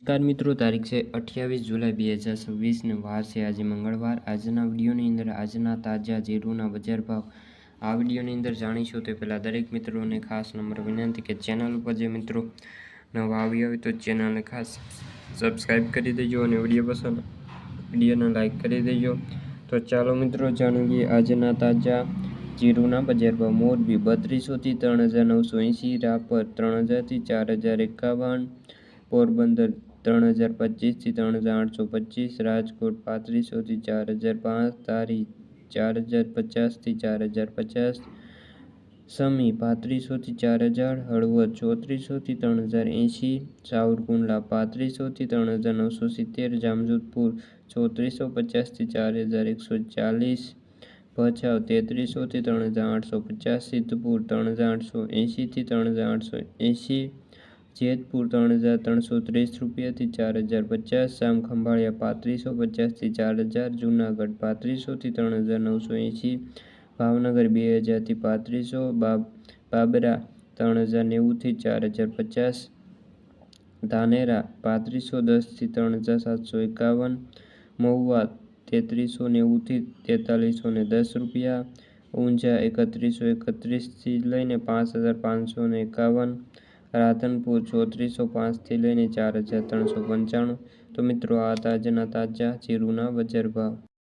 નમસ્કાર મિત્રો, તારીખ છે 28 જુલાઈ 2026 ને વાર છે આજે મંગળવાર। આજના વિડીયોની અંદર આજના તાજા જીરુના બજાર ભાવ આ વિડીયોની અંદર જાણીશું। તે પહેલાં દરેક મિત્રોને ખાસ નમ્ર વિનંતી કે ચેનલ ઉપર જે મિત્રો નવા આવ્યા હોય તો ચેનલને ખાસ સબસ્ક્રાઈબ કરી દેજો અને વિડીયો પસંદ વિડીયોને લાઇક કરી દેજો। તો ચાલો મિત્રો જાણીએ આજના તાજા જીરુના બજાર ભાવ। મોરબી 3200 થી 3980, રાપર 3000 થી 4051, પોરબંદર 3025 થી 3825, રાજકોટ 3500 થી 4005, ધારી 4050 થી 4050, સમી 3500 થી 4000, હળવદ 3400 થી 3080, સાવરકુંડલા 3500 થી 3970, જામજોધપુર 3450 થી 4140, ભચાઉ 3300 થી 3850, સિદ્ધપુર 3880 થી 3880, જેતપુર 3330 રૂપિયા થી 4050, સામખંભાળિયા 3550 થી 4000, જુનાગઢ 3500 થી 3980, ભાવનગર 2000 થી 3500, બાબરા 3090 થી 4050, ધાનેરા 3510 થી 3751, મહુવા 3390 થી 4310 રૂપિયા, ઊંઝા 3131 થી લઈને 5551, રાધનપુર 3405 થી લઈને 4395। તો મિત્રો આ આજના તાજા જીરુના બજાર ભાવ।